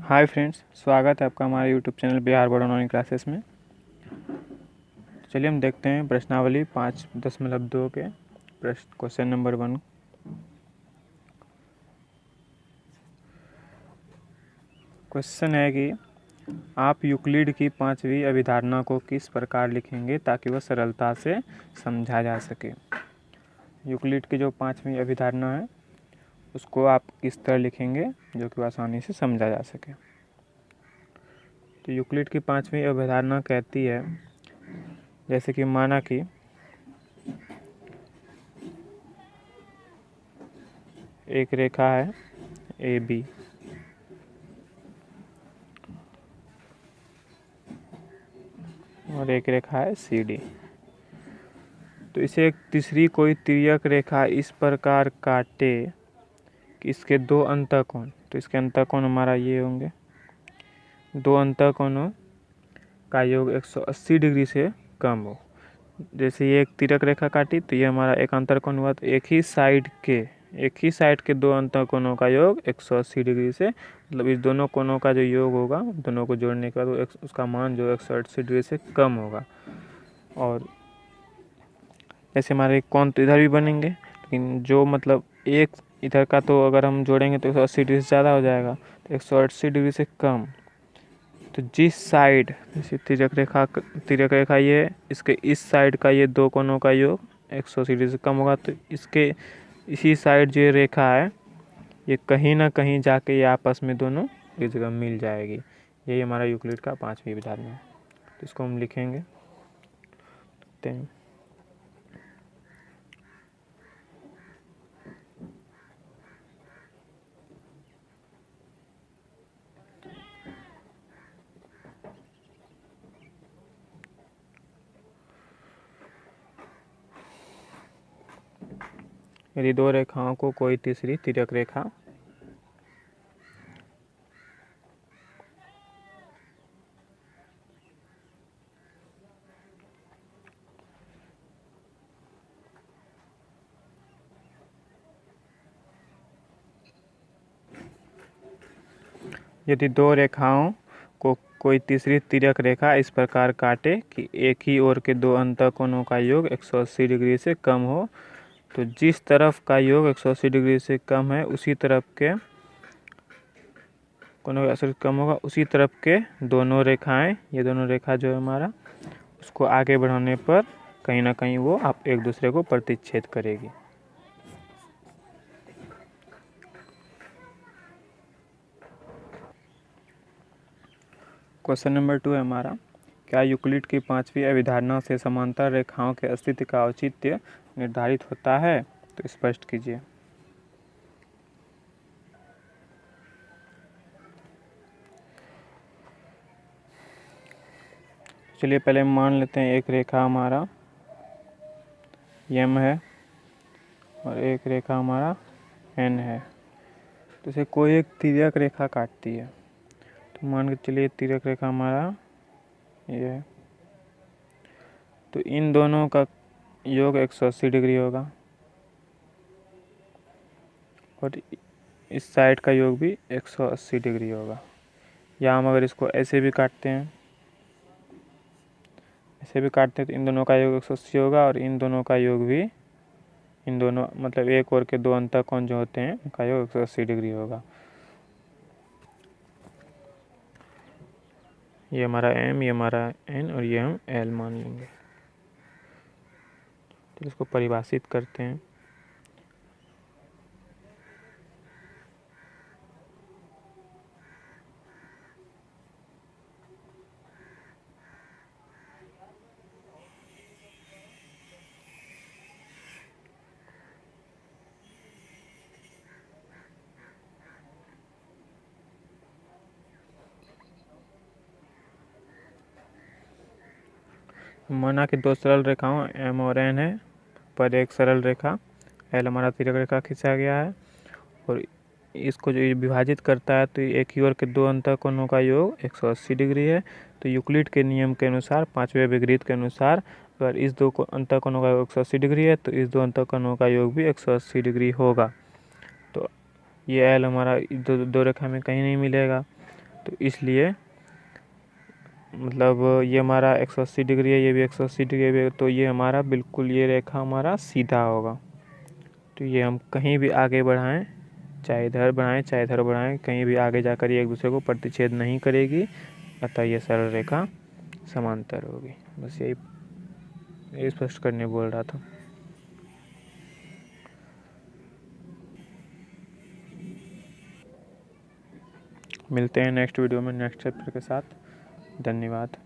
Hi friends, स्वागत है आपका हमारे YouTube channel Bihar board online classes में। चलिए हम देखते हैं प्रश्नावली 5.2 के प्रश्न क्वेश्चन नंबर 1। क्वेश्चन है कि आप यूक्लिड की 5वीं अभिधारणा को किस प्रकार लिखेंगे ताकि वह सरलता से समझा जा सके। यूक्लिड की जो 5वीं अभिधारणा है उसको आप किस तरह लिखेंगे जो कि आसानी से समझा जा सके। तो यूक्लिड की 5वीं अभिधारणा कहती है, जैसे कि माना कि एक रेखा है ए बी और एक रेखा है सी डी। तो इसे एक तीसरी कोई तिर्यक रेखा इस प्रकार काटे कि इसके दो अंतःकोण, तो इसके अंतःकोण हमारा ये होंगे, दो अंतःकोणों का योग 180 डिग्री से कम हो। जैसे ये एक तिर्यक रेखा काटी तो ये हमारा एक अंतःकोण हुआ, तो एक ही साइड के दो अंतःकोणों का योग 180 डिग्री से, मतलब इस दोनों कोणों का जो योग होगा, दोनों को जोड़ने के बाद उसका मान जो 180 डिग्री से कम होगा। और जैसे हमारे कोण तो इधर भी बनेंगे, लेकिन जो मतलब एक इधर का तो अगर हम जोड़ेंगे तो 180 डिग्री से ज़्यादा हो जाएगा, तो 180 डिग्री से कम। तो जिस साइड, जैसे तिर्यक रेखा ये, इसके इस साइड का ये दो कोणों का योग 180 डिग्री से कम होगा, तो इसके इसी साइड जो रेखा है ये कहीं ना कहीं जाके ये आपस में दोनों एक जगह मिल जाएगी। यही हमारा यूक्लिड का 5वीं अभिधारणा है। तो इसको हम लिखेंगे यदि दो रेखाओं को कोई तीसरी तिर्यक रेखा यदि दो रेखाओं को कोई तीसरी तिर्यक रेखा इस प्रकार काटे कि एक ही ओर के दो अंतःकोणों का योग 180 डिग्री से कम हो, तो जिस तरफ का योग 180 डिग्री से कम है उसी तरफ के कोणों का असर कम होगा, उसी तरफ के दोनों रेखाएं, ये दोनों रेखा जो है हमारा, उसको आगे बढ़ाने पर कहीं ना कहीं वो आप एक दूसरे को प्रतिच्छेद करेगी। क्वेश्चन नंबर 2 है हमारा, क्या यूक्लिड की 5वीं अभिधारणा से समांतर रेखाओं के अस्तित्व का औचित्य निर्धारित होता है? तो स्पष्ट कीजिए। चलिए पहले मान लेते हैं एक रेखा हमारा M है और एक रेखा हमारा N है। तो इसे कोई एक तिर्यक रेखा काटती है, तो मान के चलिए तिर्यक रेखा हमारा ये है, तो इन दोनों का योग 180 डिग्री होगा और इस साइड का योग भी 180 डिग्री होगा। या हम अगर इसको ऐसे भी काटते हैं तो इन दोनों का योग 180 होगा और इन दोनों का योग भी, इन दोनों मतलब एक और के दो अंतःकोण जो होते हैं उनका योग 180 डिग्री होगा। ये हमारा M, ये हमारा N और ये हम L मान लेंगे। तो इसको परिभाषित करते हैं। माना कि दो सरल रेखाओं M और N है, पर एक सरल रेखा L हमारा तिर्यक रेखा खींचा गया है और इसको जो विभाजित करता है तो एक ही ओर के दो अंतःकोणों का योग 180 डिग्री है। तो यूक्लिड के नियम के अनुसार, 5वें विपरीत के अनुसार, अगर इस दो अंतःकोणों का योग 180 डिग्री है तो इस दो अंतःकोणों का योग भी 180 डिग्री होगा। तो ये L हमारा दो रेखा में कहीं नहीं मिलेगा। तो इसलिए मतलब ये हमारा 180 डिग्री है, ये भी 180 डिग्री है, तो ये हमारा बिल्कुल ये रेखा हमारा सीधा होगा। तो ये हम कहीं भी आगे बढ़ाएं, चाहे इधर बढ़ाएं चाहे इधर बढ़ाएं, कहीं भी आगे जाकर ये एक दूसरे को प्रतिच्छेद नहीं करेगी, अतः ये सरल रेखा समांतर होगी। बस यही स्पष्ट करने बोल रहा था। मिलते हैं नेक्स्ट वीडियो में नेक्स्ट चैप्टर के साथ। धन्यवाद।